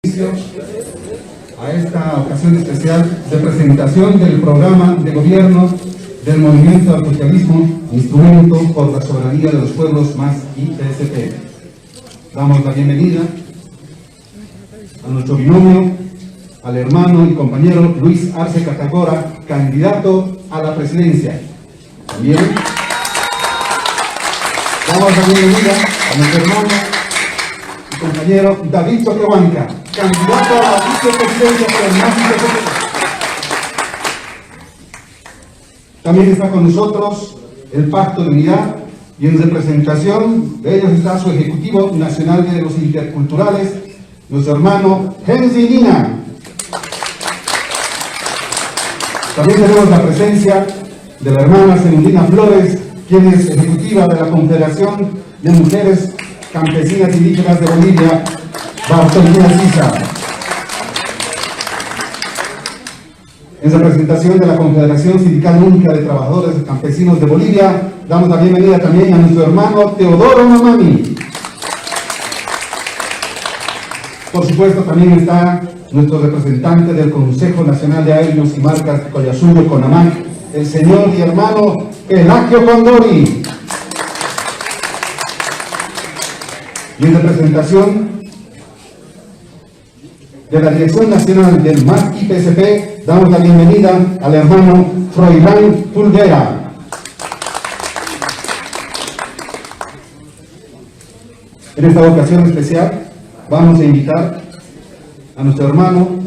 A esta ocasión especial de presentación del programa de gobierno del Movimiento al Socialismo, Instrumento por la Soberanía de los Pueblos más IPSP. Damos la bienvenida a nuestro binomio, al hermano y compañero Luis Arce Catacora, candidato a la presidencia. También damos la bienvenida a nuestro hermano y compañero David Toquehuanca, candidato a la vicepresidencia por más IPSP. También está con nosotros el Pacto de Unidad y en representación de ellos está su Ejecutivo Nacional de los Interculturales, nuestro hermano Henry Lina. También tenemos la presencia de la hermana Celina Flores, quien es ejecutiva de la Confederación de Mujeres Campesinas Indígenas de Bolivia, Bartolina Sisa. En representación de la Confederación Sindical Única de Trabajadores Campesinos de Bolivia, damos la bienvenida también a nuestro hermano Teodoro Mamani. Por supuesto, también está nuestro representante del Consejo Nacional de Aéreos y Marcas de Collasuyo, Conamac, el señor y hermano Pelagio Condori. Y en representación de la Dirección Nacional del MAS IPSP, damos la bienvenida al hermano Froilán Pulguera. En esta ocasión especial vamos a invitar a nuestro hermano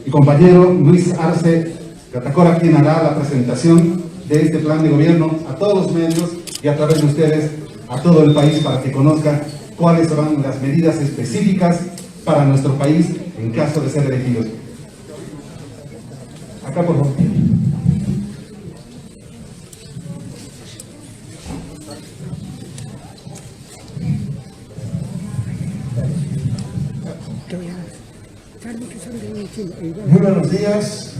y compañero Luis Arce Catacora, quien hará la presentación de este plan de gobierno a todos los medios y a través de ustedes a todo el país para que conozcan cuáles serán las medidas específicas para nuestro país en caso de ser elegidos. Acá, por favor. Muy buenos días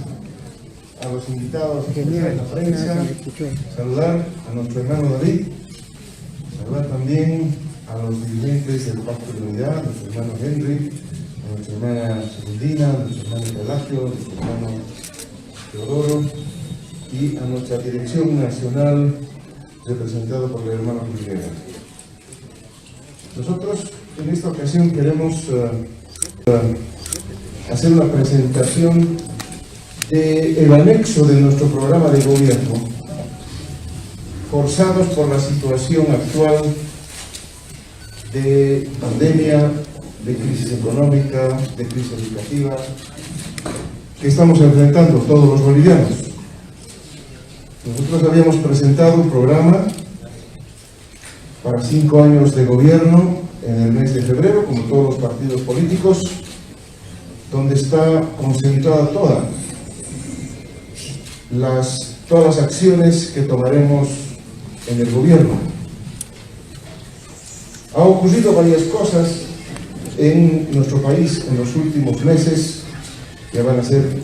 a los invitados de la prensa, saludar a nuestro hermano David, saludar también a los dirigentes del Pacto de Unidad, a nuestro hermano Henry, a nuestra hermana Celina, a nuestro hermano Pelagio, a nuestro hermano Teodoro y a nuestra Dirección Nacional representada por el hermano Pulguera. Nosotros en esta ocasión queremos hacer una presentación del anexo de nuestro programa de gobierno, forzados por la situación actual de pandemia, de crisis económica, de crisis educativa, que estamos enfrentando todos los bolivianos. Nosotros habíamos presentado un programa para 5 años de gobierno en el mes de febrero, como todos los partidos políticos, donde está concentrada todas las acciones que tomaremos en el gobierno. Ha ocurrido varias cosas en nuestro país en los últimos meses, ya van a ser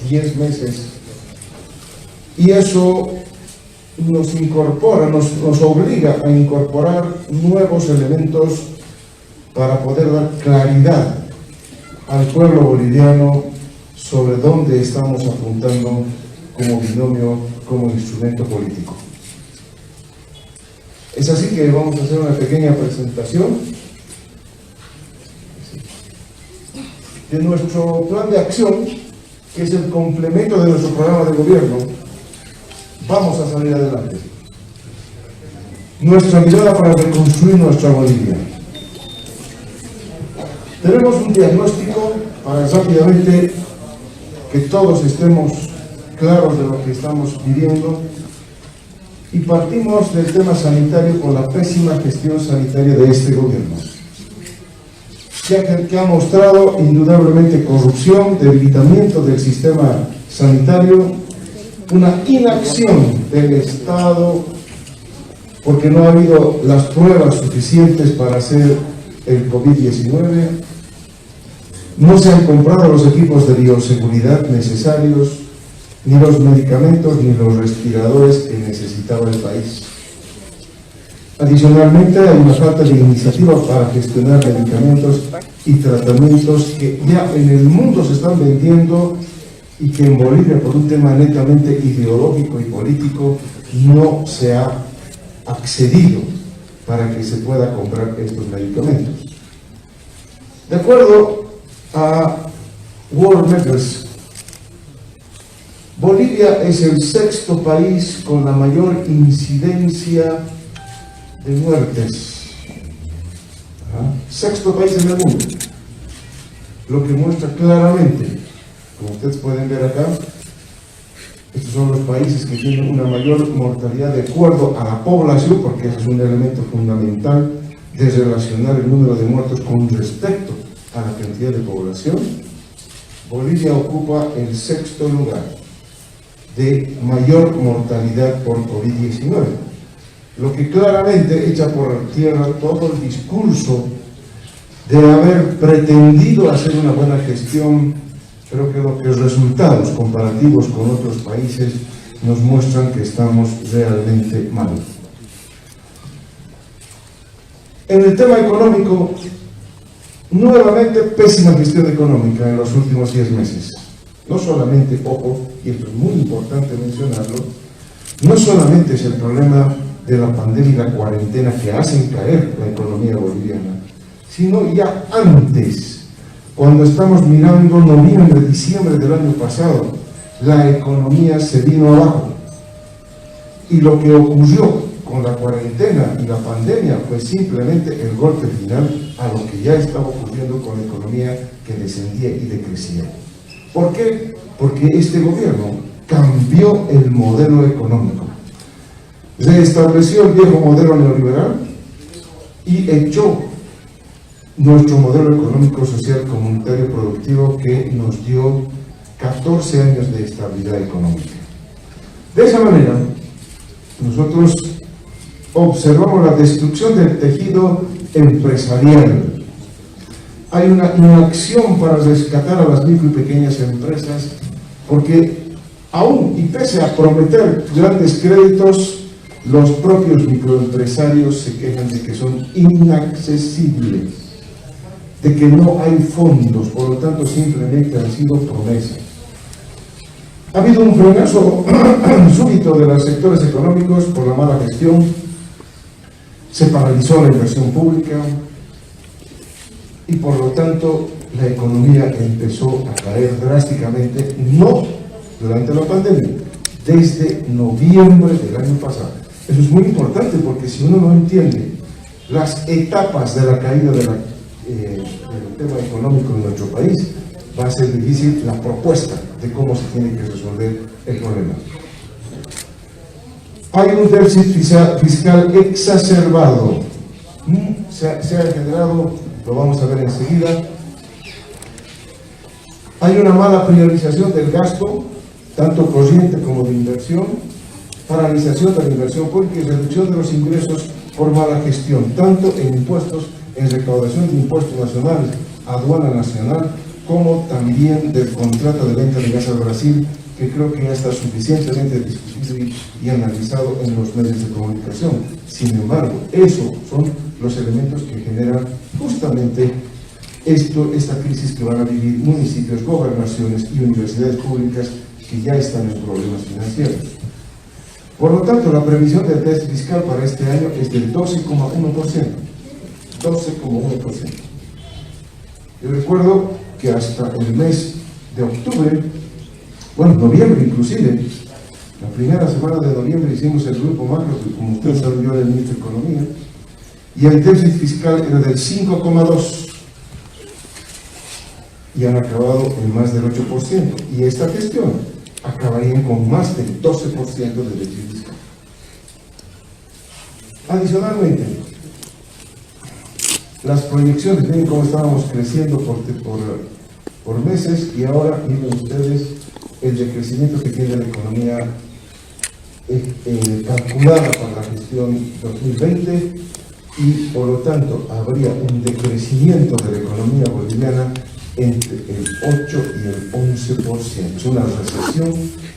10 meses, y eso nos incorpora, nos obliga a incorporar nuevos elementos para poder dar claridad al pueblo boliviano sobre dónde estamos apuntando como binomio, como instrumento político. Es así que vamos a hacer una pequeña presentación de nuestro plan de acción, que es el complemento de nuestro programa de gobierno. Vamos a salir adelante. Nuestra mirada para reconstruir nuestra Bolivia. Tenemos un diagnóstico para rápidamente que todos estemos claros de lo que estamos viviendo, y partimos del tema sanitario con la pésima gestión sanitaria de este gobierno, que ha mostrado indudablemente corrupción, debilitamiento del sistema sanitario, una inacción del Estado, porque no ha habido las pruebas suficientes para hacer el COVID-19, no se han comprado los equipos de bioseguridad necesarios, ni los medicamentos ni los respiradores que necesitaba el país. Adicionalmente, hay una falta de iniciativa para gestionar medicamentos y tratamientos que ya en el mundo se están vendiendo y que en Bolivia, por un tema netamente ideológico y político, no se ha accedido para que se pueda comprar estos medicamentos. De acuerdo a Worldmeters, Bolivia es el sexto país con la mayor incidencia de muertes. Sexto país en el mundo, lo que muestra claramente, como ustedes pueden ver acá, estos son los países que tienen una mayor mortalidad de acuerdo a la población, porque ese es un elemento fundamental de relacionar el número de muertos con respecto a la cantidad de población. Bolivia ocupa el sexto lugar de mayor mortalidad por COVID-19, lo que claramente echa por tierra todo el discurso de haber pretendido hacer una buena gestión, pero que los resultados comparativos con otros países nos muestran que estamos realmente mal. En el tema económico, nuevamente pésima gestión económica en los últimos 10 meses. No solamente, ojo, y esto es muy importante mencionarlo, no solamente es el problema de la pandemia y la cuarentena que hacen caer la economía boliviana, sino ya antes, cuando estamos mirando noviembre, diciembre del año pasado, la economía se vino abajo. Y lo que ocurrió con la cuarentena y la pandemia fue simplemente el golpe final a lo que ya estaba ocurriendo con la economía que descendía y decrecía. ¿Por qué? Porque este gobierno cambió el modelo económico. Restableció el viejo modelo neoliberal y echó nuestro modelo económico, social, comunitario, productivo que nos dio 14 años de estabilidad económica. De esa manera, nosotros observamos la destrucción del tejido empresarial. Hay una inacción para rescatar a las micro y pequeñas empresas, porque aún y pese a prometer grandes créditos, los propios microempresarios se quejan de que son inaccesibles, de que no hay fondos, por lo tanto simplemente han sido promesas. Ha habido un frenazo súbito de los sectores económicos por la mala gestión, se paralizó la inversión pública y por lo tanto la economía empezó a caer drásticamente, no durante la pandemia, desde noviembre del año pasado. Eso es muy importante porque si uno no entiende las etapas de la caída del tema económico en nuestro país, va a ser difícil la propuesta de cómo se tiene que resolver el problema. Hay un déficit fiscal exacerbado. Se ha generado, lo vamos a ver enseguida. Hay una mala priorización del gasto, tanto corriente como de inversión, paralización de la inversión pública y reducción de los ingresos por mala gestión, tanto en impuestos, en recaudación de impuestos nacionales, aduana nacional, como también del contrato de venta de gas al Brasil, que creo que ya está suficientemente discutido y analizado en los medios de comunicación. Sin embargo, esos son los elementos que generan justamente esta crisis que van a vivir municipios, gobernaciones y universidades públicas que ya están en problemas financieros. Por lo tanto, la previsión del déficit fiscal para este año es del 12,1%. 12,1%. Yo recuerdo que hasta el mes de octubre, bueno, noviembre inclusive, la primera semana de noviembre hicimos el grupo macro, que como ustedes saben yo era el ministro de Economía, y el déficit fiscal era del 5,2%, y han acabado en más del 8%, y esta gestión acabaría con más del 12% de déficit fiscal. Adicionalmente, las proyecciones, miren cómo estábamos creciendo por meses, y ahora miren ustedes el decrecimiento que tiene la economía calculada para la gestión 2020, y por lo tanto habría un decrecimiento de la economía boliviana entre el 8 y el 11%. Es una recesión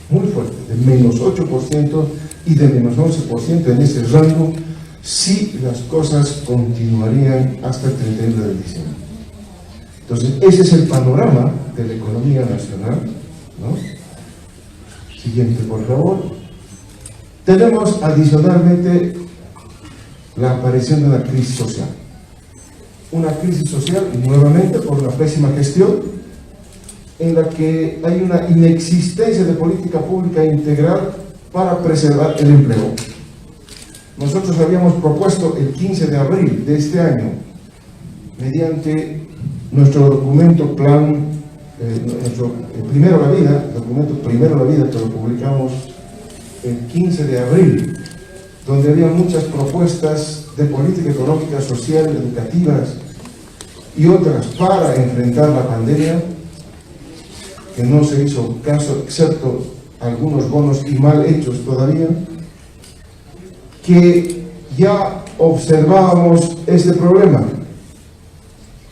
muy fuerte, de menos 8% y de menos 11% en ese rango, si las cosas continuarían hasta el 31 de diciembre. Entonces, ese es el panorama de la economía nacional, ¿no? Siguiente, por favor. Tenemos adicionalmente la aparición de una crisis social. Una crisis social, nuevamente, por la pésima gestión, en la que hay una inexistencia de política pública integral para preservar el empleo. Nosotros habíamos propuesto el 15 de abril de este año, mediante nuestro documento plan, Primero la Vida, documento Primero la Vida, que lo publicamos el 15 de abril, donde había muchas propuestas de política económica, social, educativas y otras para enfrentar la pandemia, que no se hizo caso, excepto algunos bonos y mal hechos todavía, que ya observábamos este problema,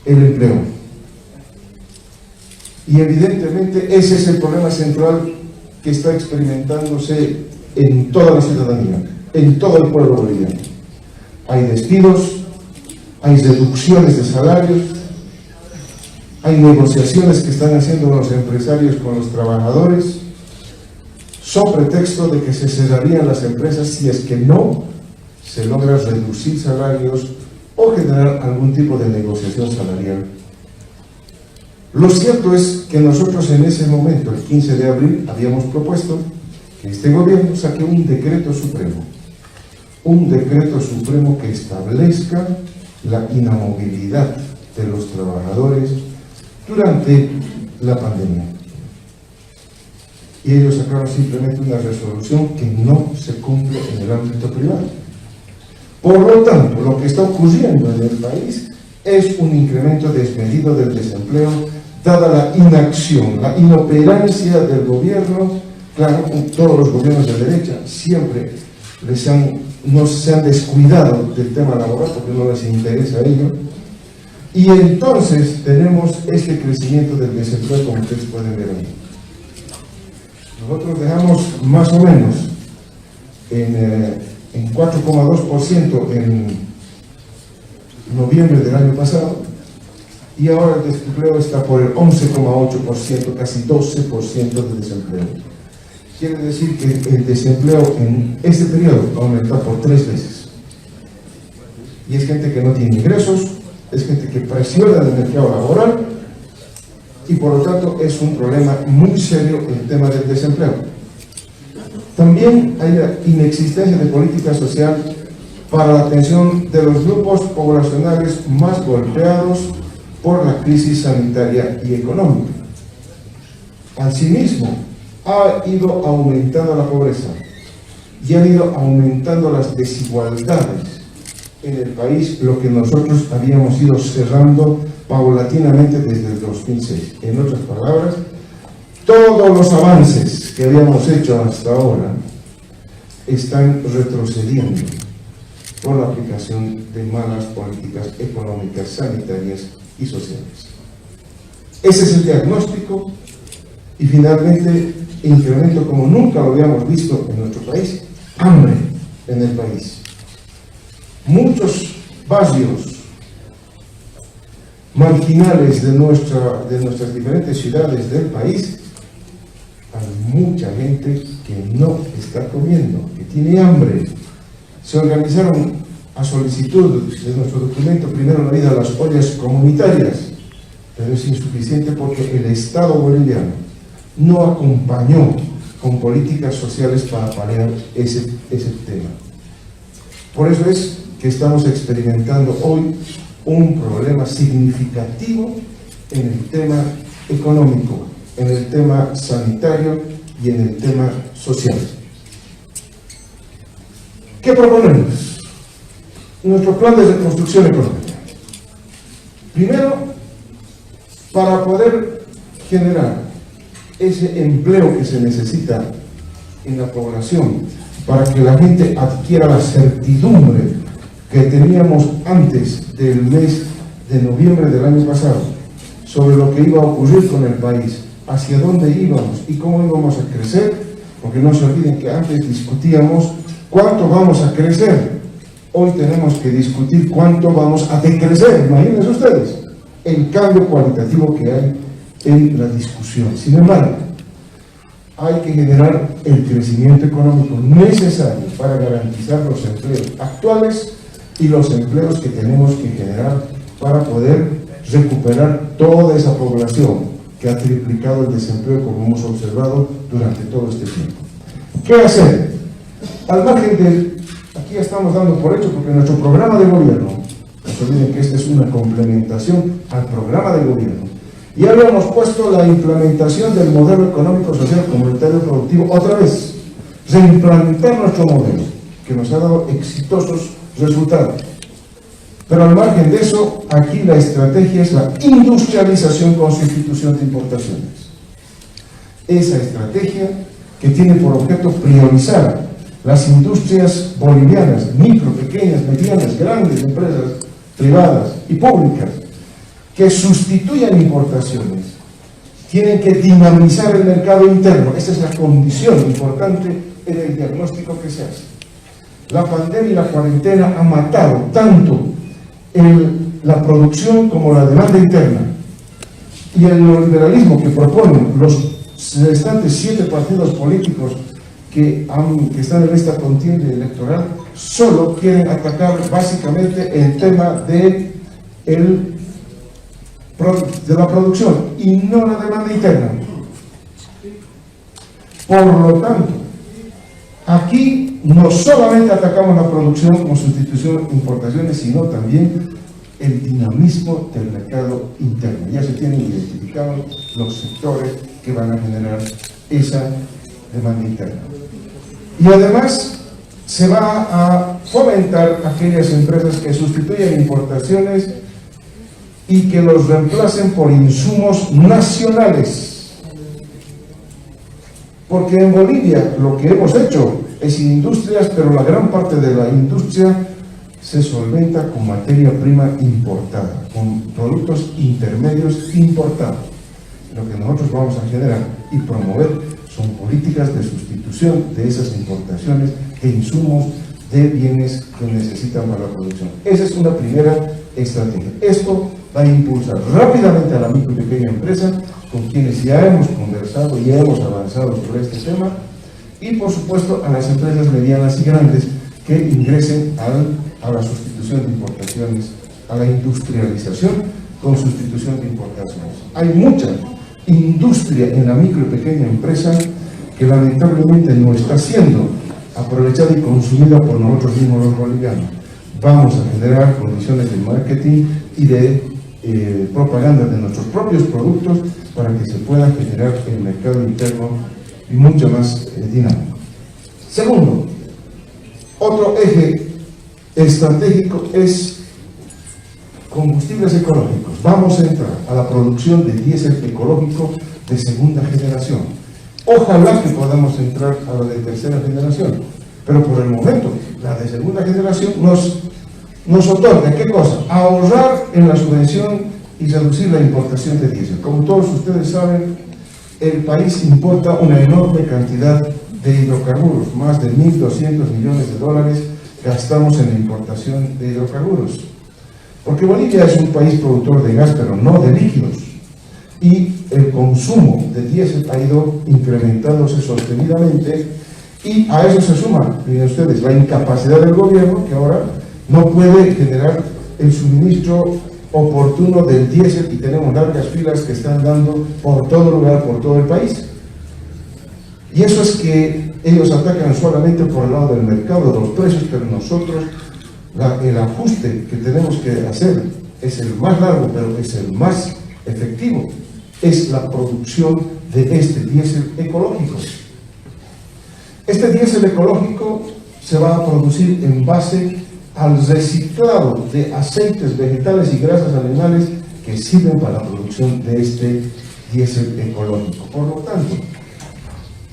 el empleo. Y evidentemente ese es el problema central que está experimentándose en toda la ciudadanía, en todo el pueblo boliviano. Hay despidos, hay reducciones de salarios, hay negociaciones que están haciendo los empresarios con los trabajadores, sobre pretexto de que se cerrarían las empresas si es que no se logra reducir salarios o generar algún tipo de negociación salarial. Lo cierto es que nosotros en ese momento, el 15 de abril, habíamos propuesto que este gobierno saque un decreto supremo que establezca la inamovilidad de los trabajadores durante la pandemia. Y ellos sacaron simplemente una resolución que no se cumple en el ámbito privado. Por lo tanto, lo que está ocurriendo en el país es un incremento desmedido del desempleo, dada la inacción, la inoperancia del gobierno. Claro, todos los gobiernos de derecha siempre no se han descuidado del tema laboral porque no les interesa a ello. Y entonces tenemos este crecimiento del desempleo, como ustedes pueden ver ahí. Nosotros dejamos más o menos en 4,2% en noviembre del año pasado, y ahora el desempleo está por el 11,8%, casi 12% de desempleo. Quiere decir que el desempleo en este periodo aumentó por 3 veces. Y es gente que no tiene ingresos, es gente que presiona el mercado laboral, y por lo tanto es un problema muy serio el tema del desempleo. También hay la inexistencia de política social para la atención de los grupos poblacionales más golpeados por la crisis sanitaria y económica. Asimismo, ha ido aumentando la pobreza y han ido aumentando las desigualdades en el país, lo que nosotros habíamos ido cerrando paulatinamente desde el 2006. En otras palabras, todos los avances que habíamos hecho hasta ahora están retrocediendo por la aplicación de malas políticas económicas, sanitarias y sociales. Ese es el diagnóstico. Y finalmente, incremento como nunca lo habíamos visto en nuestro país, hambre en el país. Muchos barrios marginales de nuestras diferentes ciudades del país, hay mucha gente que no está comiendo, que tiene hambre. Se organizaron a solicitud de nuestro documento Primero la Vida las ollas comunitarias, pero es insuficiente porque el Estado boliviano no acompañó con políticas sociales para paliar ese tema. Por eso es que estamos experimentando hoy un problema significativo en el tema económico, en el tema sanitario y en el tema social. ¿Qué proponemos? Nuestro plan de reconstrucción económica. Primero, para poder generar ese empleo que se necesita en la población, para que la gente adquiera la certidumbre que teníamos antes del mes de noviembre del año pasado sobre lo que iba a ocurrir con el país, hacia dónde íbamos y cómo íbamos a crecer, porque no se olviden que antes discutíamos cuánto vamos a crecer. Hoy tenemos que discutir cuánto vamos a decrecer, imagínense ustedes. el cambio cualitativo que hay en la discusión. Sin embargo, hay que generar el crecimiento económico necesario para garantizar los empleos actuales y los empleos que tenemos que generar para poder recuperar toda esa población que ha triplicado el desempleo, como hemos observado durante todo este tiempo. ¿Qué hacer? Al margen de, aquí estamos dando por hecho, porque nuestro programa de gobierno, no se olviden que esta es una complementación al programa de gobierno, y habíamos puesto la implementación del modelo económico, social, comunitario, productivo, otra vez, reimplementar nuestro modelo, que nos ha dado exitosos resultados. Pero al margen de eso, aquí la estrategia es la industrialización con sustitución de importaciones. Esa estrategia que tiene por objeto priorizar las industrias bolivianas, micro, pequeñas, medianas, grandes empresas privadas y públicas, que sustituyan importaciones, tienen que dinamizar el mercado interno. Esa es la condición importante en el diagnóstico que se hace. La pandemia y la cuarentena han matado tanto la producción como la demanda interna, y el neoliberalismo que proponen los restantes 7 partidos políticos que están en esta contienda electoral solo quieren atacar básicamente el tema de la producción y no la demanda interna. Por lo tanto, aquí no solamente atacamos la producción con sustitución de importaciones, sino también el dinamismo del mercado interno. Ya se tienen identificados los sectores que van a generar esa demanda interna. Y además se va a fomentar aquellas empresas que sustituyen importaciones y que los reemplacen por insumos nacionales. Porque en Bolivia lo que hemos hecho es industrias, pero la gran parte de la industria se solventa con materia prima importada, con productos intermedios importados. Lo que nosotros vamos a generar y promover son políticas de sustitución de esas importaciones de insumos, de bienes que necesitan para la producción. Esa es una primera estrategia. Esto va a impulsar rápidamente a la micro y pequeña empresa, con quienes ya hemos conversado y hemos avanzado sobre este tema, y por supuesto a las empresas medianas y grandes que ingresen a la sustitución de importaciones, a la industrialización con sustitución de importaciones. Hay mucha industria en la micro y pequeña empresa que lamentablemente no está siendo aprovechada y consumida por nosotros mismos los bolivianos. Vamos a generar condiciones de marketing y de propaganda de nuestros propios productos para que se pueda generar el mercado interno y mucho más dinámico. Segundo, otro eje estratégico es combustibles ecológicos. Vamos a entrar a la producción de diésel ecológico de segunda generación. Ojalá que podamos entrar a la de tercera generación, pero por el momento la de segunda generación nos otorga, ¿qué cosa? Ahorrar en la subvención y reducir la importación de diésel. Como todos ustedes saben, el país importa una enorme cantidad de hidrocarburos, más de 1.200 millones de dólares gastamos en la importación de hidrocarburos. Porque Bolivia es un país productor de gas, pero no de líquidos. Y el consumo de diésel ha ido incrementándose sostenidamente, y a eso se suma, miren ustedes, la incapacidad del gobierno, que ahora no puede generar el suministro oportuno del diésel, y tenemos largas filas que están dando por todo lugar, por todo el país. Y eso es que ellos atacan solamente por el lado del mercado, de los precios, pero nosotros el ajuste que tenemos que hacer es el más largo, pero es el más efectivo, es la producción de este diésel ecológico. Este diésel ecológico se va a producir en base al reciclado de aceites vegetales y grasas animales que sirven para la producción de este diésel ecológico. Por lo tanto,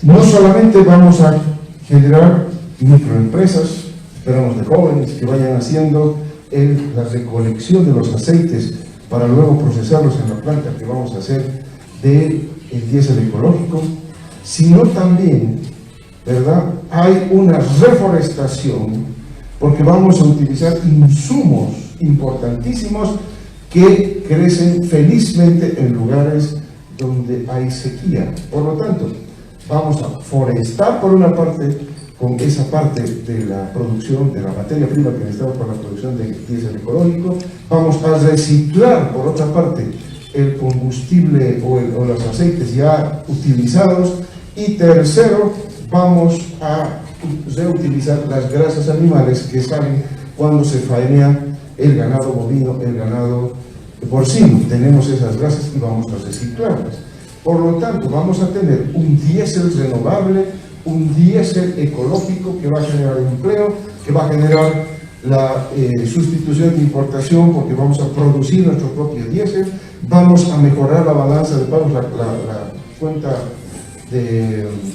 no solamente vamos a generar microempresas, esperamos de jóvenes que vayan haciendo la recolección de los aceites para luego procesarlos en la planta que vamos a hacer del diésel ecológico, sino también, ¿verdad?, hay una reforestación, porque vamos a utilizar insumos importantísimos que crecen felizmente en lugares donde hay sequía. Por lo tanto, vamos a forestar por una parte, con esa parte de la producción, de la materia prima que necesitamos para la producción de diésel ecológico. Vamos a reciclar por otra parte el combustible o los aceites ya utilizados. Y tercero, vamos a reutilizar las grasas animales que salen cuando se faenea el ganado bovino, el ganado porcino. Tenemos esas grasas y vamos a reciclarlas. Por lo tanto, vamos a tener un diésel renovable, un diésel ecológico que va a generar empleo, que va a generar la sustitución de importación, porque vamos a producir nuestro propio diésel. Vamos a mejorar la balanza de pagos, la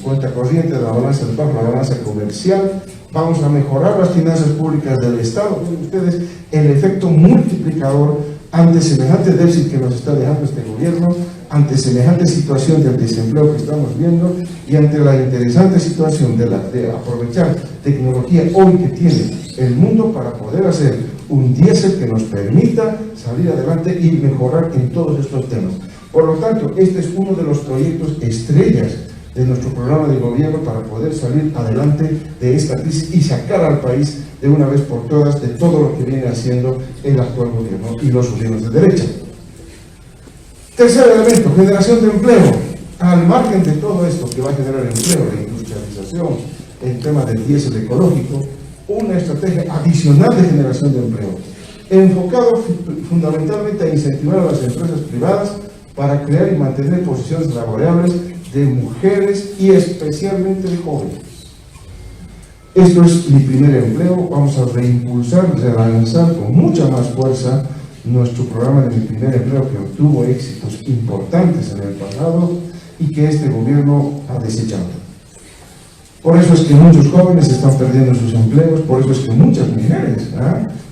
cuenta corriente de la balanza de pagos, la balanza comercial. Vamos a mejorar las finanzas públicas del Estado. Miren ustedes el efecto multiplicador ante semejante déficit que nos está dejando este gobierno, ante semejante situación del desempleo que estamos viendo y ante la interesante situación de aprovechar tecnología hoy que tiene el mundo para poder hacer un diésel que nos permita salir adelante y mejorar en todos estos temas. Por lo tanto, este es uno de los proyectos estrellas de nuestro programa de gobierno para poder salir adelante de esta crisis y sacar al país de una vez por todas de todo lo que viene haciendo el actual gobierno y los gobiernos de derecha. Tercer elemento, generación de empleo. Al margen de todo esto que va a generar empleo, la industrialización, el tema del diésel ecológico, una estrategia adicional de generación de empleo, enfocado fundamentalmente a incentivar a las empresas privadas para crear y mantener posiciones laborales de mujeres y especialmente de jóvenes. Esto es mi primer empleo. Vamos a reimpulsar, relanzar con mucha más fuerza nuestro programa de Mi Primer Empleo, que obtuvo éxitos importantes en el pasado y que este gobierno ha desechado. Por eso es que muchos jóvenes están perdiendo sus empleos, por eso es que muchas mujeres,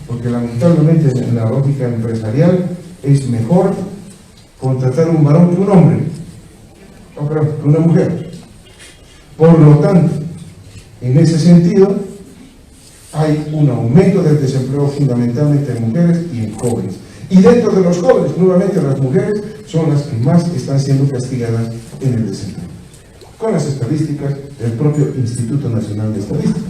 porque lamentablemente en la lógica empresarial es mejor contratar un varón que un hombre, que una mujer. Por lo tanto, en ese sentido, hay un aumento del desempleo fundamentalmente en mujeres y en jóvenes. Y dentro de los jóvenes, nuevamente las mujeres son las que más están siendo castigadas en el desempleo, con las estadísticas del propio Instituto Nacional de Estadística.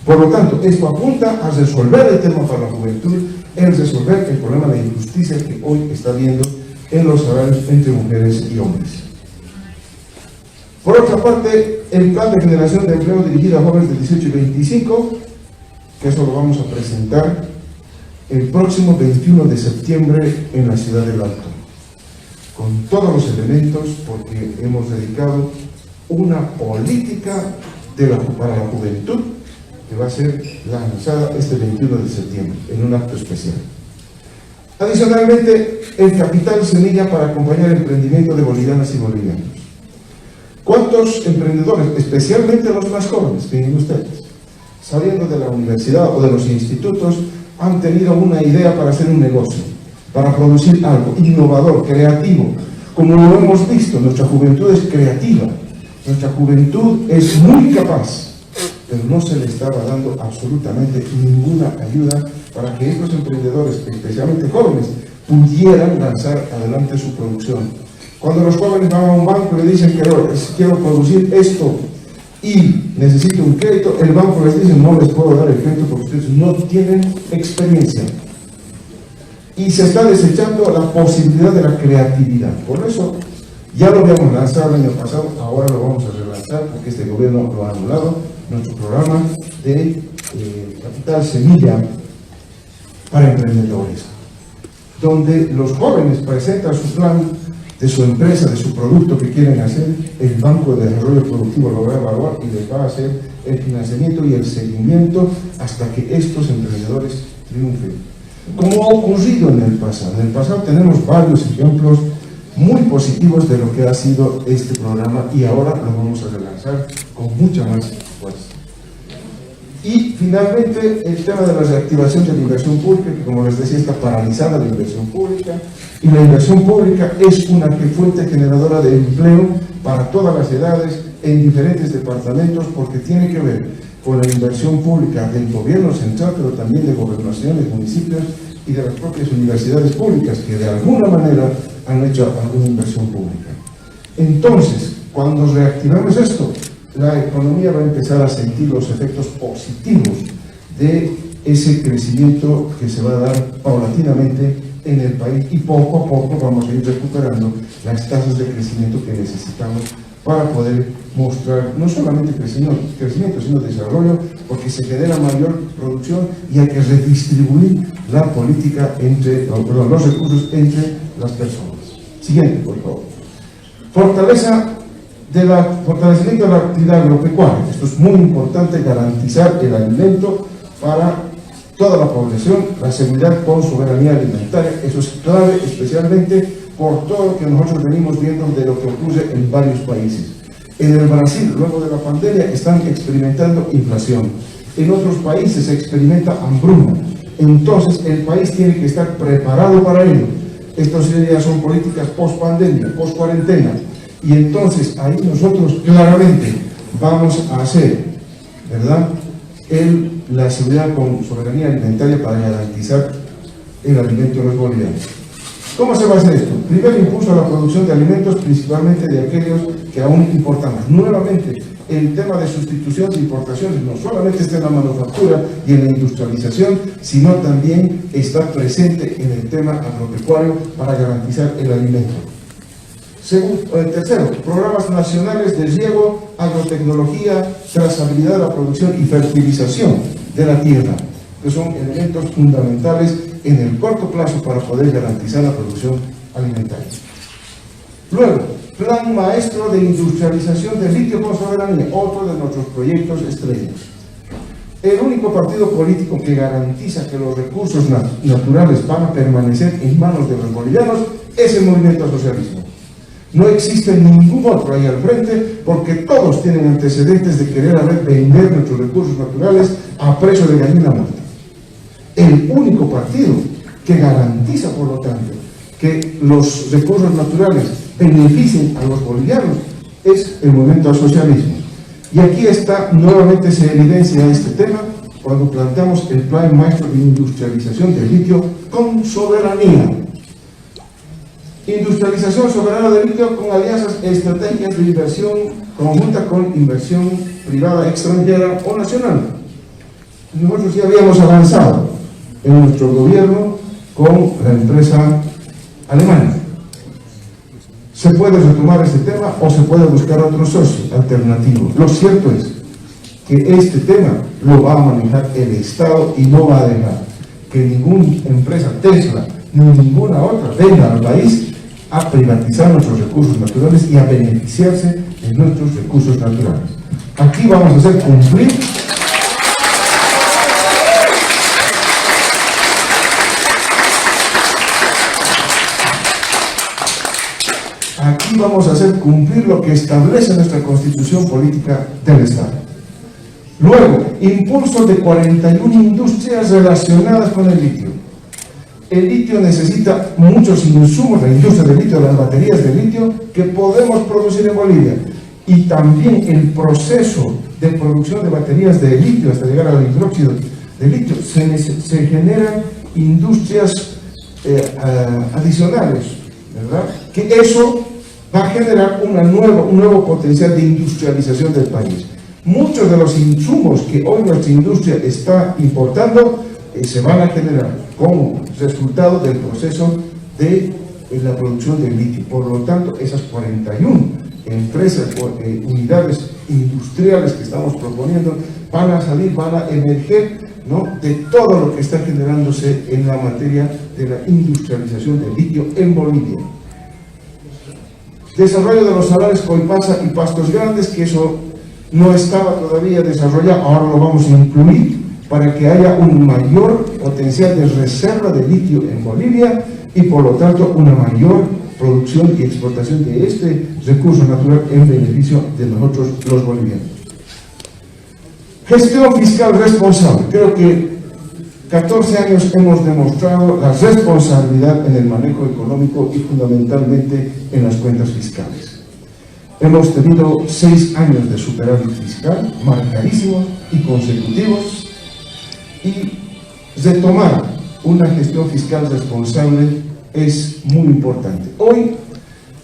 Por lo tanto, esto apunta a resolver el tema para la juventud, en resolver el problema de injusticia que hoy está habiendo en los salarios entre mujeres y hombres. Por otra parte, el plan de generación de empleo dirigido a jóvenes de 18 y 25, que eso lo vamos a presentar el próximo 21 de septiembre en la ciudad del Alto, con todos los elementos, porque hemos dedicado una política para la juventud que va a ser lanzada este 21 de septiembre en un acto especial. Adicionalmente, el capital semilla para acompañar el emprendimiento de bolivianas y bolivianos. ¿Cuántos emprendedores, especialmente los más jóvenes, tienen ustedes, saliendo de la universidad o de los institutos, han tenido una idea para hacer un negocio, para producir algo innovador, creativo? Como lo hemos visto, nuestra juventud es creativa, nuestra juventud es muy capaz, pero no se le estaba dando absolutamente ninguna ayuda para que estos emprendedores, especialmente jóvenes, pudieran lanzar adelante su producción. Cuando los jóvenes van a un banco y le dicen que quiero producir esto y necesito un crédito, el banco les dice no les puedo dar el crédito porque ustedes no tienen experiencia. Y se está desechando la posibilidad de la creatividad. Por eso ya lo habíamos lanzado el año pasado, ahora lo vamos a relanzar porque este gobierno lo ha anulado, nuestro programa de Capital Semilla para Emprendedores, donde los jóvenes presentan su plan de su empresa, de su producto que quieren hacer, el Banco de Desarrollo Productivo lo va a evaluar y les va a hacer el financiamiento y el seguimiento hasta que estos emprendedores triunfen. Como ha ocurrido en el pasado. En el pasado tenemos varios ejemplos muy positivos de lo que ha sido este programa y ahora lo vamos a relanzar con mucha más fuerza. Y finalmente el tema de la reactivación de la inversión pública, que como les decía está paralizada la inversión pública, y la inversión pública es una fuente generadora de empleo para todas las edades en diferentes departamentos, porque tiene que ver con la inversión pública del gobierno central, pero también de gobernaciones, municipios, y de las propias universidades públicas que de alguna manera han hecho alguna inversión pública. Entonces, cuando reactivamos esto, la economía va a empezar a sentir los efectos positivos de ese crecimiento que se va a dar paulatinamente en el país, y poco a poco vamos a ir recuperando las tasas de crecimiento que necesitamos para poder mostrar no solamente crecimiento, sino desarrollo, porque se genera mayor producción y hay que redistribuir la política los recursos entre las personas. Siguiente, por favor. Fortalecimiento de la actividad agropecuaria. Esto es muy importante, garantizar el alimento para toda la población, la seguridad con soberanía alimentaria. Eso es clave, especialmente por todo lo que nosotros venimos viendo de lo que ocurre en varios países. En el Brasil, luego de la pandemia, están experimentando inflación. En otros países se experimenta hambruna. Entonces, el país tiene que estar preparado para ello. Estas ya son políticas post-pandemia, post-cuarentena. Y entonces, ahí nosotros claramente vamos a hacer, ¿verdad?, la seguridad con soberanía alimentaria para garantizar el alimento de los bolivianos. ¿Cómo se va a hacer esto? Primero, impulso a la producción de alimentos, principalmente de aquellos que aún importan más. Nuevamente, el tema de sustitución de importaciones no solamente está en la manufactura y en la industrialización, sino también está presente en el tema agropecuario para garantizar el alimento. Tercero, programas nacionales de riego, agrotecnología, trazabilidad de la producción y fertilización de la tierra, que son elementos fundamentales en el corto plazo para poder garantizar la producción alimentaria. Luego, plan maestro de industrialización de litio con soberanía, otro de nuestros proyectos estrellas. El único partido político que garantiza que los recursos naturales van a permanecer en manos de los bolivianos es el movimiento al socialismo. No existe ningún otro ahí al frente, porque todos tienen antecedentes de querer vender nuestros recursos naturales a precio de gallina muerta. El único partido que garantiza, por lo tanto, que los recursos naturales beneficien a los bolivianos es el movimiento al socialismo. Y aquí está, nuevamente se evidencia este tema cuando planteamos el plan maestro de industrialización del litio con soberanía. Industrialización soberana del litio con alianzas estratégicas de inversión conjunta con inversión privada extranjera o nacional. Nosotros ya habíamos avanzado en nuestro gobierno con la empresa alemana. Se puede retomar este tema o se puede buscar otro socio alternativo. Lo cierto es que este tema lo va a manejar el Estado y no va a dejar que ninguna empresa Tesla ni ninguna otra venga al país a privatizar nuestros recursos naturales y a beneficiarse de nuestros recursos naturales. Aquí vamos a hacer cumplir lo que establece nuestra Constitución Política del Estado. Luego, impulso de 41 industrias relacionadas con el litio. El litio necesita muchos insumos, la industria del litio, las baterías de litio que podemos producir en Bolivia, y también el proceso de producción de baterías de litio hasta llegar al hidróxido de litio. Se generan industrias adicionales, ¿verdad? Que eso va a generar un nuevo potencial de industrialización del país. Muchos de los insumos que hoy nuestra industria está importando se van a generar como resultado del proceso de la producción de litio. Por lo tanto, esas 41 empresas o unidades industriales que estamos proponiendo van a salir, van a emerger, ¿no?, de todo lo que está generándose en la materia de la industrialización del litio en Bolivia. Desarrollo de los salares Coipasa y Pastos Grandes, que eso no estaba todavía desarrollado, ahora lo vamos a incluir para que haya un mayor potencial de reserva de litio en Bolivia y por lo tanto una mayor producción y explotación de este recurso natural en beneficio de nosotros los bolivianos. Gestión fiscal responsable. Creo que 14 años hemos demostrado la responsabilidad en el manejo económico y fundamentalmente en las cuentas fiscales. Hemos tenido 6 años de superávit fiscal, marcadísimos y consecutivos, y retomar una gestión fiscal responsable es muy importante. Hoy,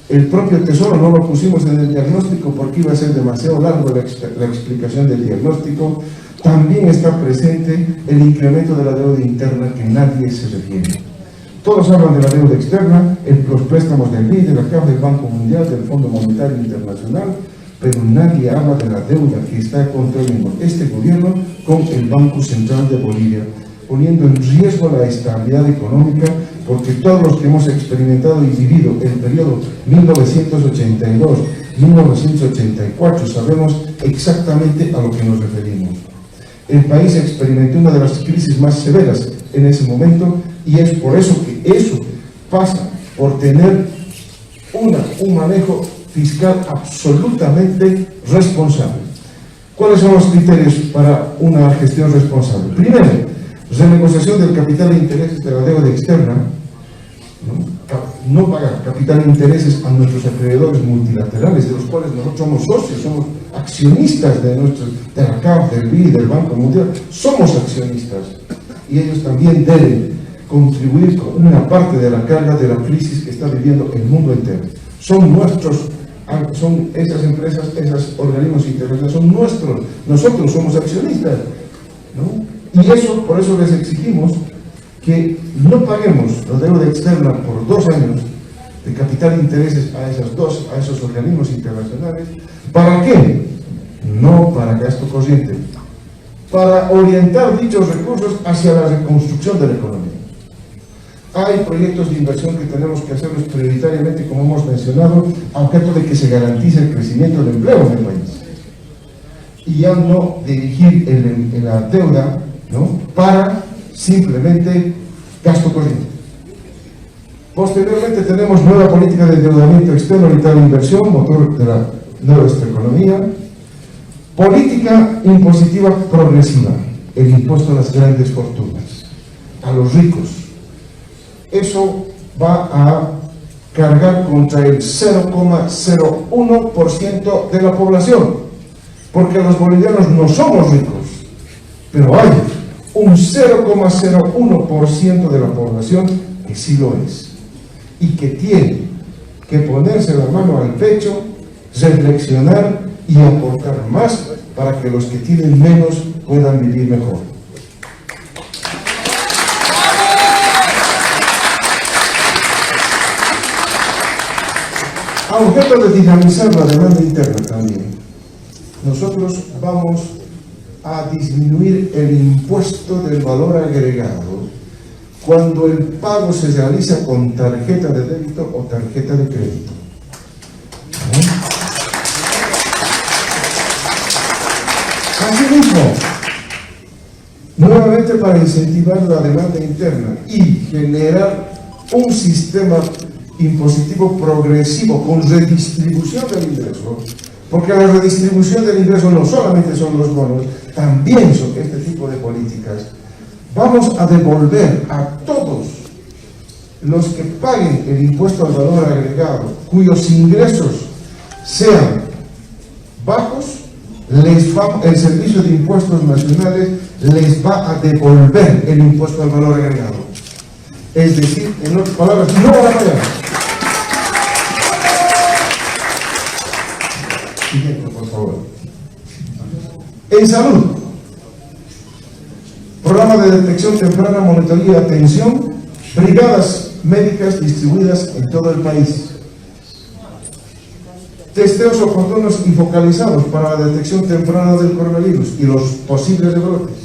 el propio Tesoro no lo pusimos en el diagnóstico porque iba a ser demasiado largo la explicación del diagnóstico. También está presente el incremento de la deuda interna que nadie se refiere. Todos hablan de la deuda externa, los préstamos del BID, de la CAF, del Banco Mundial, del Fondo Monetario Internacional, pero nadie habla de la deuda que está contrayendo este gobierno con el Banco Central de Bolivia, poniendo en riesgo la estabilidad económica, porque todos los que hemos experimentado y vivido el periodo 1982-1984 sabemos exactamente a lo que nos referimos. El país experimentó una de las crisis más severas en ese momento, y es por eso que eso pasa por tener un manejo fiscal absolutamente responsable. ¿Cuáles son los criterios para una gestión responsable? Primero, renegociación del capital de intereses de la deuda externa, no pagar capital de intereses a nuestros acreedores multilaterales, de los cuales nosotros somos socios, somos accionistas de la CAF, del BID, del Banco Mundial, somos accionistas, y ellos también deben contribuir con una parte de la carga de la crisis que está viviendo el mundo entero. Son esas empresas, esos organismos internacionales, son nuestros, nosotros somos accionistas, ¿no? Y por eso les exigimos que no paguemos la deuda externa por 2 años de capital de intereses a esos organismos internacionales. ¿Para qué? No para gasto corriente, para orientar dichos recursos hacia la reconstrucción de la economía. Hay proyectos de inversión que tenemos que hacerlos prioritariamente, como hemos mencionado, a objeto de que se garantice el crecimiento del empleo en el país. Y ya no dirigir la deuda, ¿no?, para simplemente gasto corriente. Posteriormente tenemos nueva política de endeudamiento externo y tal inversión, motor de la nuestra economía. Política impositiva progresiva, el impuesto a las grandes fortunas, a los ricos. Eso va a cargar contra el 0,01% de la población, porque los bolivianos no somos ricos, pero hay un 0,01% de la población que sí lo es, y que tiene que ponerse la mano al pecho, reflexionar y aportar más para que los que tienen menos puedan vivir mejor. A objeto de dinamizar la demanda interna también, nosotros vamos a disminuir el impuesto del valor agregado cuando el pago se realiza con tarjeta de débito o tarjeta de crédito. Asimismo, nuevamente para incentivar la demanda interna y generar un sistema impositivo progresivo con redistribución del ingreso, porque la redistribución del ingreso no solamente son los bonos, también son este tipo de políticas. Vamos a devolver a todos los que paguen el impuesto al valor agregado, cuyos ingresos sean bajos, el Servicio de Impuestos Nacionales les va a devolver el impuesto al valor agregado. Es decir, en otras palabras, no van a pagar. Siguiente, por favor. En salud, programa de detección temprana, monitoría y atención, brigadas médicas distribuidas en todo el país. Testeos oportunos y focalizados para la detección temprana del coronavirus y los posibles rebrotes.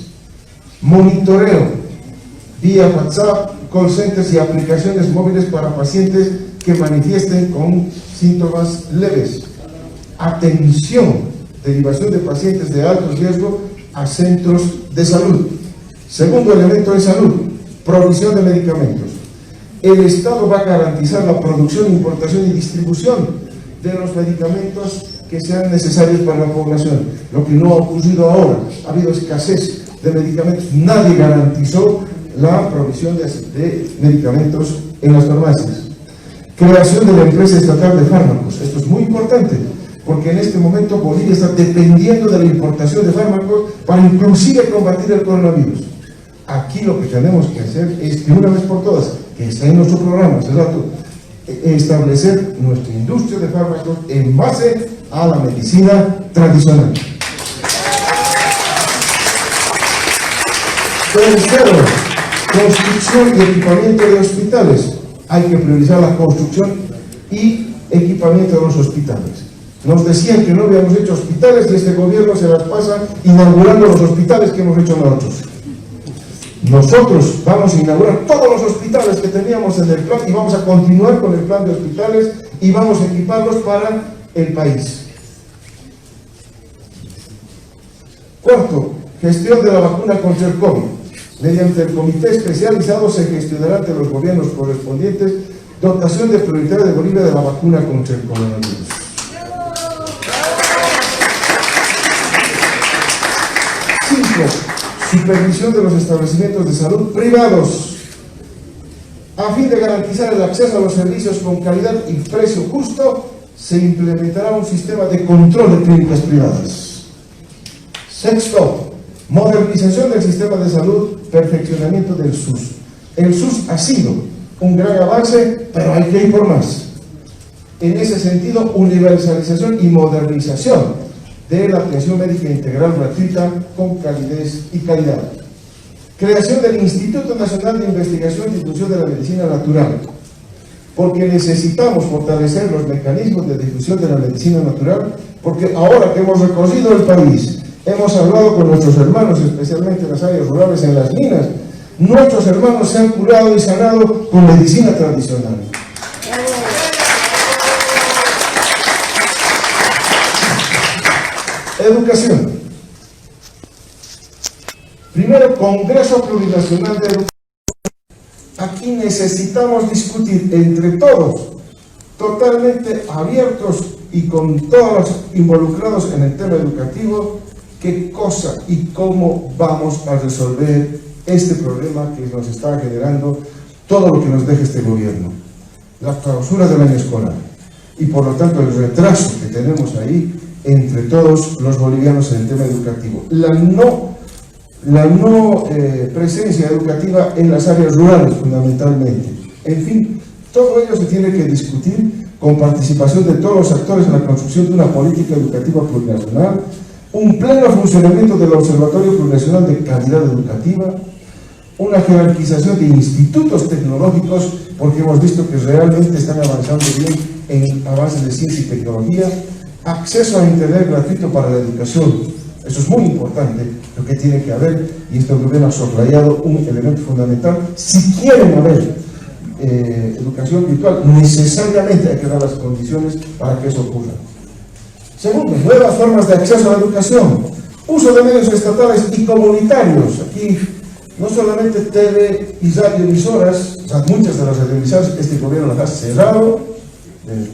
Monitoreo vía WhatsApp, call centers y aplicaciones móviles para pacientes que manifiesten con síntomas leves. Atención, derivación de pacientes de alto riesgo a centros de salud. Segundo elemento de salud, provisión de medicamentos. El Estado va a garantizar la producción, importación y distribución de los medicamentos que sean necesarios para la población. Lo que no ha ocurrido ahora, ha habido escasez de medicamentos, nadie garantizó la provisión de medicamentos en las farmacias. Creación de la empresa estatal de fármacos, esto es muy importante, porque en este momento Bolivia está dependiendo de la importación de fármacos para inclusive combatir el coronavirus. Aquí lo que tenemos que hacer es, de una vez por todas, que está en nuestro programa, hace rato, establecer nuestra industria de fármacos en base a la medicina tradicional. Tercero, construcción y equipamiento de hospitales. Hay que priorizar la construcción y equipamiento de los hospitales. Nos decían que no habíamos hecho hospitales y este gobierno se las pasa inaugurando los hospitales que hemos hecho nosotros. Nosotros vamos a inaugurar todos los hospitales que teníamos en el plan y vamos a continuar con el plan de hospitales y vamos a equiparlos para el país. Cuarto, gestión de la vacuna contra el COVID. Mediante el comité especializado se gestionará ante los gobiernos correspondientes dotación de prioridad de Bolivia de la vacuna contra el coronavirus. Supervisión de los establecimientos de salud privados. A fin de garantizar el acceso a los servicios con calidad y precio justo, se implementará un sistema de control de clínicas privadas. Sexto, modernización del sistema de salud, perfeccionamiento del SUS. El SUS ha sido un gran avance, pero hay que ir por más. En ese sentido, universalización y modernización de la atención médica integral gratuita con calidez y calidad. Creación del Instituto Nacional de Investigación y Difusión de la Medicina Natural, porque necesitamos fortalecer los mecanismos de difusión de la medicina natural, porque ahora que hemos recorrido el país, hemos hablado con nuestros hermanos, especialmente en las áreas rurales, en las minas, nuestros hermanos se han curado y sanado con medicina tradicional. Educación. Primero, Congreso Plurinacional de Educación. Aquí necesitamos discutir entre todos, totalmente abiertos y con todos los involucrados en el tema educativo, qué cosa y cómo vamos a resolver este problema que nos está generando todo lo que nos deja este gobierno. La clausura del año escolar y por lo tanto el retraso que tenemos ahí entre todos los bolivianos en el tema educativo. La no presencia educativa en las áreas rurales fundamentalmente. En fin, todo ello se tiene que discutir con participación de todos los actores en la construcción de una política educativa plurinacional, un pleno funcionamiento del Observatorio Plurinacional de Calidad Educativa, una jerarquización de institutos tecnológicos, porque hemos visto que realmente están avanzando bien en avances de ciencia y tecnología, acceso a internet gratuito para la educación. Eso es muy importante, lo que tiene que haber, y este gobierno ha soslayado un elemento fundamental. Si quieren haber educación virtual, necesariamente hay que dar las condiciones para que eso ocurra. Segundo, nuevas formas de acceso a la educación, uso de medios estatales y comunitarios. Aquí no solamente tele y radioemisoras, o sea, muchas de las radioemisoras este gobierno las ha cerrado,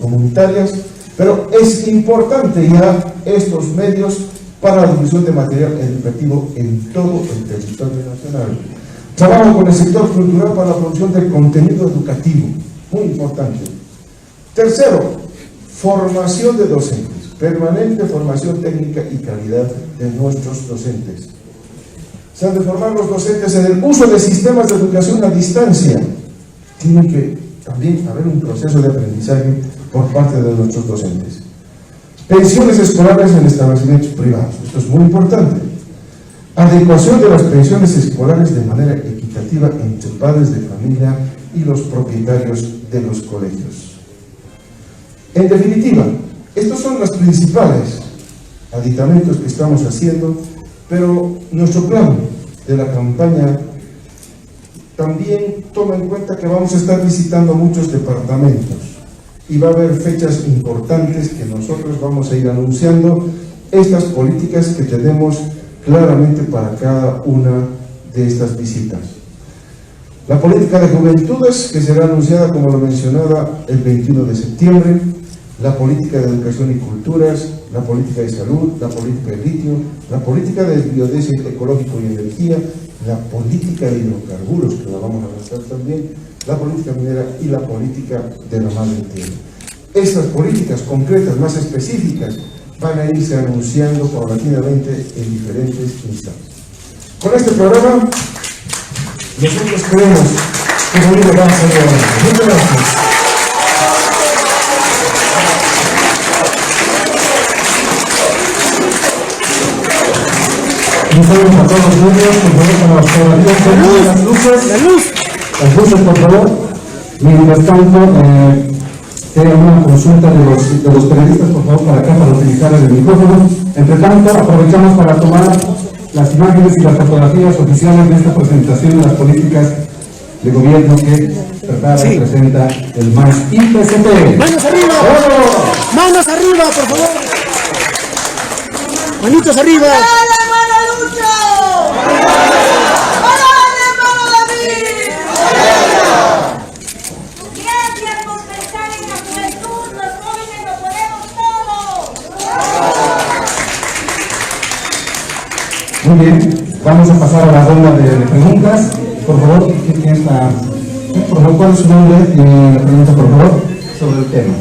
comunitarias, pero es importante ya estos medios para la difusión de material educativo en todo el territorio nacional. Trabajo con el sector cultural para la producción del contenido educativo, muy importante. Tercero, formación de docentes, permanente formación técnica y calidad de nuestros docentes. Se han de formar los docentes en el uso de sistemas de educación a distancia. Tiene que también haber un proceso de aprendizaje por parte de nuestros docentes. Pensiones escolares en establecimientos privados. Esto es muy importante. Adecuación de las pensiones escolares de manera equitativa entre padres de familia y los propietarios de los colegios. En definitiva, estos son los principales aditamentos que estamos haciendo, pero nuestro plan de la campaña también toma en cuenta que vamos a estar visitando muchos departamentos y va a haber fechas importantes que nosotros vamos a ir anunciando estas políticas que tenemos claramente para cada una de estas visitas. La política de juventudes, que será anunciada, como lo mencionaba, el 21 de septiembre, la política de educación y culturas, la política de salud, la política de litio, la política de biodiesel ecológico y energía, la política de hidrocarburos, que la vamos a lanzar también, la política minera y la política de la madre tierra. Estas políticas concretas, más específicas, van a irse anunciando paulatinamente en diferentes instancias. Con este programa Nosotros creemos que Bolivia va a salir adelante. Muchas gracias. Un saludo a todos los niños, por favor, para las fotografías, las luces, por favor. Mientras tanto, hay una consulta de los periodistas, por favor, para acá, para utilizar el micrófono. Entre tanto, aprovechamos para tomar las imágenes y las fotografías oficiales de esta presentación de las políticas de gobierno que prepara y presenta el MAS IPCP. ¡Manos arriba! ¡Oh! ¡Manos arriba, por favor! ¡Manitos arriba! Muy bien, vamos a pasar a la ronda de preguntas. Por favor, ¿quién está? Por favor, ¿cuál es su nombre? Y la pregunta, por favor, sobre el tema.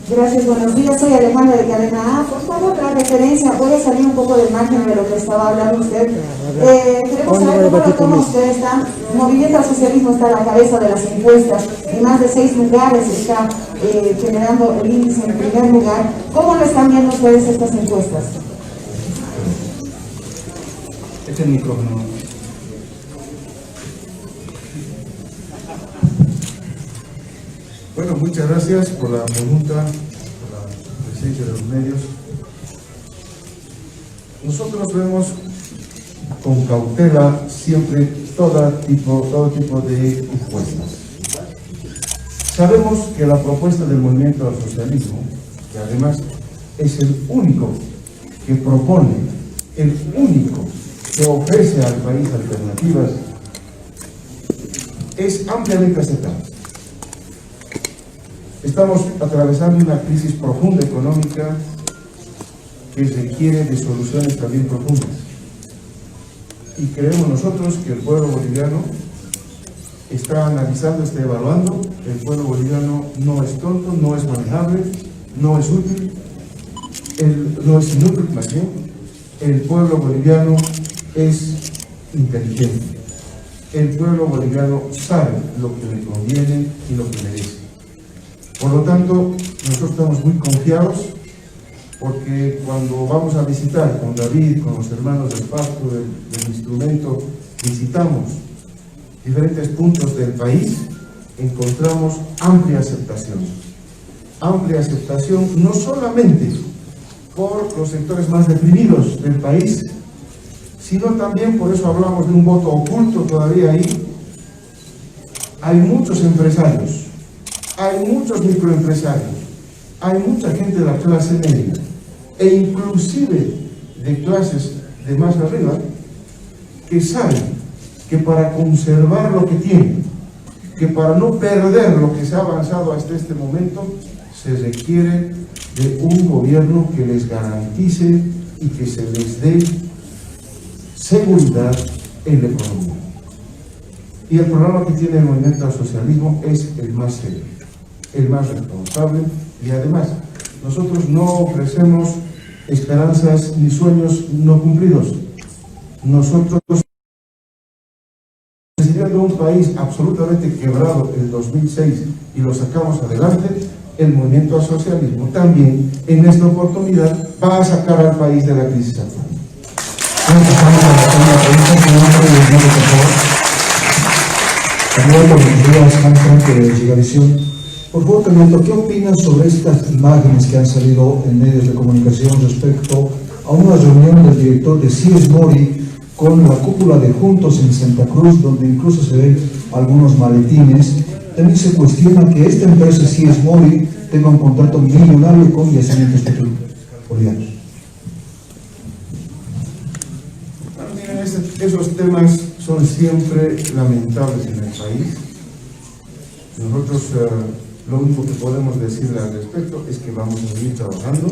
Gracias, buenos días. Soy Alejandra de Cadena A. Por favor, la referencia, voy a salir un poco del margen de lo que estaba hablando usted. Queremos saber cómo lo toma usted. Movimiento al Socialismo está a la cabeza de las encuestas. En más de 6 lugares está generando el índice en primer lugar. ¿Cómo lo están viendo ustedes estas encuestas? Este es el micrófono. Bueno, muchas gracias por la pregunta, por la presencia de los medios. Nosotros vemos con cautela siempre todo tipo de encuestas. Sabemos que la propuesta del movimiento al socialismo, que además es el único que propone, el único que ofrece al país alternativas, es ampliamente aceptada. Estamos atravesando una crisis profunda económica que requiere de soluciones también profundas. Y creemos nosotros que el pueblo boliviano está analizando, está evaluando. El pueblo boliviano no es tonto, no es manejable, no es útil, no es inútil más bien. El pueblo boliviano es inteligente. El pueblo boliviano sabe lo que le conviene y lo que merece. Por lo tanto, nosotros estamos muy confiados porque cuando vamos a visitar con David, con los hermanos del pacto, del instrumento, visitamos diferentes puntos del país, encontramos amplia aceptación. Amplia aceptación no solamente por los sectores más deprimidos del país, sino también, por eso hablamos de un voto oculto todavía ahí. Hay muchos empresarios, hay muchos microempresarios, hay mucha gente de la clase media e inclusive de clases de más arriba que saben que para conservar lo que tienen, que para no perder lo que se ha avanzado hasta este momento, se requiere de un gobierno que les garantice y que se les dé seguridad en la economía. Y el programa que tiene el movimiento al socialismo es el más serio, el más responsable, y además nosotros no ofrecemos esperanzas ni sueños no cumplidos. Nosotros, recibiendo un país absolutamente quebrado en el 2006 y lo sacamos adelante, el movimiento al socialismo también en esta oportunidad va a sacar al país de la crisis actual. Buenos días, Juan Franco de Gigavisión. Por favor, comento, ¿qué opinan sobre estas imágenes que han salido en medios de comunicación respecto a una reunión del director de CIES Mori con la cúpula de Juntos en Santa Cruz, donde incluso se ven algunos maletines? También se cuestiona que esta empresa CIES Mori tenga un contrato millonario con yacimientos petrolíferos. Esos temas son siempre lamentables en el país. Nosotros lo único que podemos decirle al respecto es que vamos a seguir trabajando,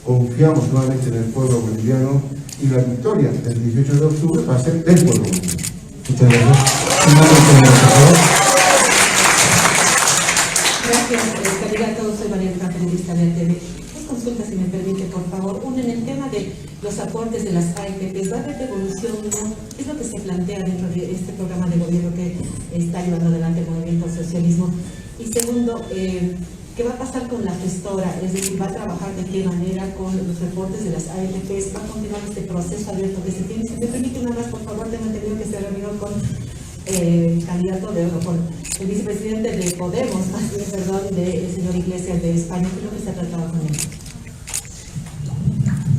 confiamos nuevamente en el pueblo boliviano y la victoria del 18 de octubre va a ser del pueblo boliviano. Muchas gracias. Gracias, candidato. Soy María Franco, periodista de ATV. Dos consultas, si me permite, por favor. favor. Uno, en el tema de los aportes de las AFPs, ¿va a haber devolución? ¿No? Es lo que se plantea dentro de este programa de gobierno que está llevando adelante el movimiento al socialismo. Y segundo, ¿qué va a pasar con la gestora? Es decir, ¿va a trabajar de qué manera con los reportes de las AFPs? ¿Va a continuar este proceso abierto que se tiene? Si me permite una más, por favor, tengo entendido que se reunió con con el vicepresidente de Podemos, del señor Iglesias de España. ¿Qué es lo que se ha tratado con él?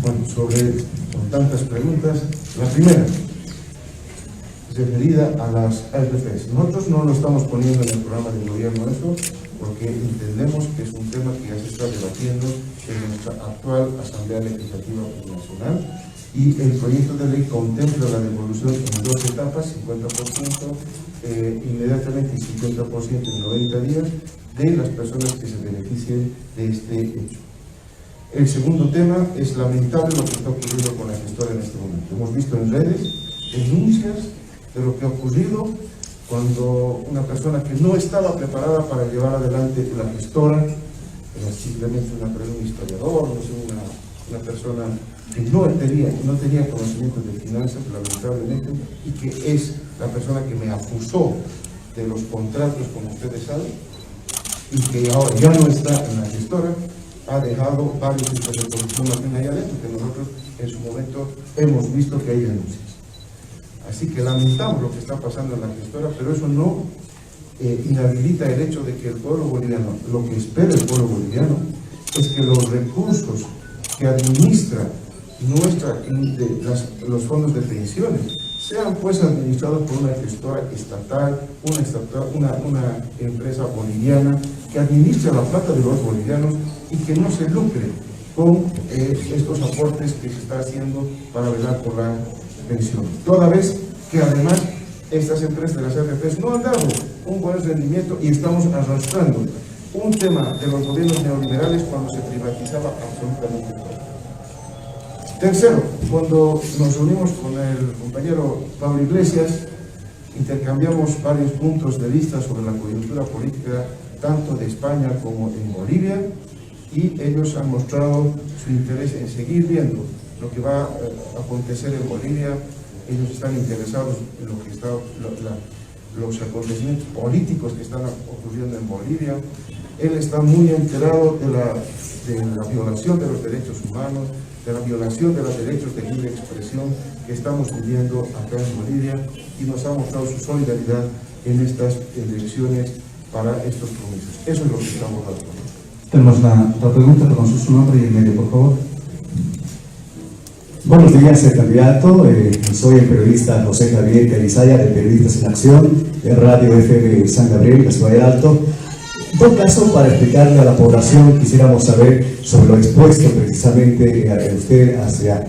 Bueno, con tantas preguntas, la primera, referida a las AFPs. Nosotros no lo estamos poniendo en el programa del gobierno eso, porque entendemos que es un tema que ya se está debatiendo en nuestra actual Asamblea Legislativa Nacional, y el proyecto de ley contempla la devolución en 2 etapas, 50% inmediatamente y 50% en 90 días, de las personas que se beneficien de este hecho. El segundo tema, es lamentable lo que está ocurriendo con la gestora en este momento. Hemos visto en redes denuncias de lo que ha ocurrido cuando una persona que no estaba preparada para llevar adelante la gestora, era simplemente un historiador, no sé, una persona que no tenía conocimientos de finanzas, lamentablemente, y que es la persona que me acusó de los contratos, como ustedes saben, y que ahora ya no está en la gestora, ha dejado varios tipos de corrupción aquí allá adentro, que nosotros en su momento hemos visto que hay denuncias. Así que lamentamos lo que está pasando en la gestora, pero eso no inhabilita el hecho de que el pueblo boliviano, lo que espera el pueblo boliviano, es que los recursos que administra los fondos de pensiones sean pues administrados por una gestora estatal, una empresa boliviana que administra la plata de los bolivianos y que no se lucre con estos aportes que se está haciendo para velar por la pensión. Toda vez que además estas empresas de las AFPs no han dado un buen rendimiento y estamos arrastrando un tema de los gobiernos neoliberales cuando se privatizaba absolutamente todo. Tercero, cuando nos reunimos con el compañero Pablo Iglesias, intercambiamos varios puntos de vista sobre la coyuntura política tanto de España como en Bolivia, y ellos han mostrado su interés en seguir viendo lo que va a acontecer en Bolivia. Ellos están interesados en lo que está, los acontecimientos políticos que están ocurriendo en Bolivia. Él está muy enterado de la violación de los derechos humanos, de la violación de los derechos de libre expresión que estamos viviendo acá en Bolivia, y nos ha mostrado su solidaridad en estas elecciones para estos comicios. Eso es lo que estamos haciendo. Tenemos la pregunta con su nombre y el medio, por favor. Buenos días, candidato. Soy el periodista José Javier Calizaya, de Periodistas en Acción, de Radio FM San Gabriel, Valle Alto. En todo caso, para explicarle a la población, quisiéramos saber sobre lo expuesto precisamente a usted hacia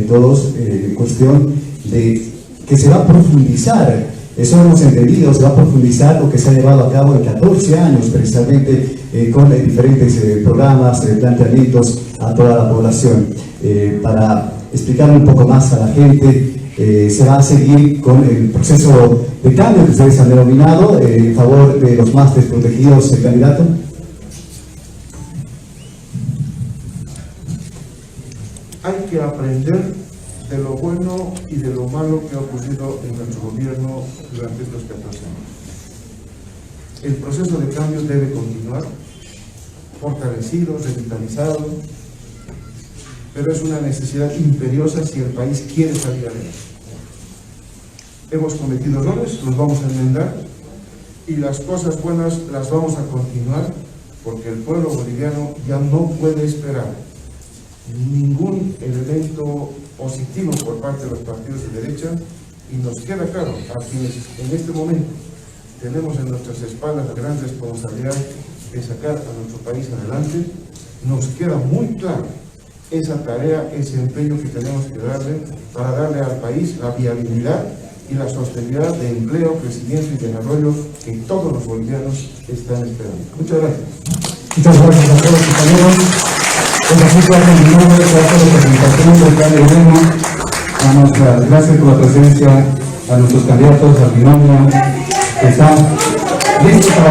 todos, en cuestión de que se va a profundizar, eso hemos entendido, se va a profundizar lo que se ha llevado a cabo en 14 años precisamente con diferentes programas, planteamientos a toda la población. Para explicarle un poco más a la gente, se va a seguir con el proceso de cambio que ustedes han denominado en favor de los más desprotegidos, candidato. Hay que aprender de lo bueno y de lo malo que ha ocurrido en nuestro gobierno durante estos 14 años. El proceso de cambio debe continuar, fortalecido, revitalizado, pero es una necesidad imperiosa si el país quiere salir adelante. Hemos cometido errores, los vamos a enmendar, y las cosas buenas las vamos a continuar, porque el pueblo boliviano ya no puede esperar ningún elemento positivo por parte de los partidos de derecha, y nos queda claro a quienes en este momento tenemos en nuestras espaldas la gran responsabilidad de sacar a nuestro país adelante, nos queda muy claro esa tarea, ese empeño que tenemos que darle para darle al país la viabilidad y la sostenibilidad de empleo, crecimiento y desarrollo que todos los bolivianos están esperando. Muchas gracias. Muchas gracias a todos los compañeros. Pues así queda terminado esta presentación del plan de gobierno. Damos las gracias por la presencia a nuestros candidatos al binomio que están listos para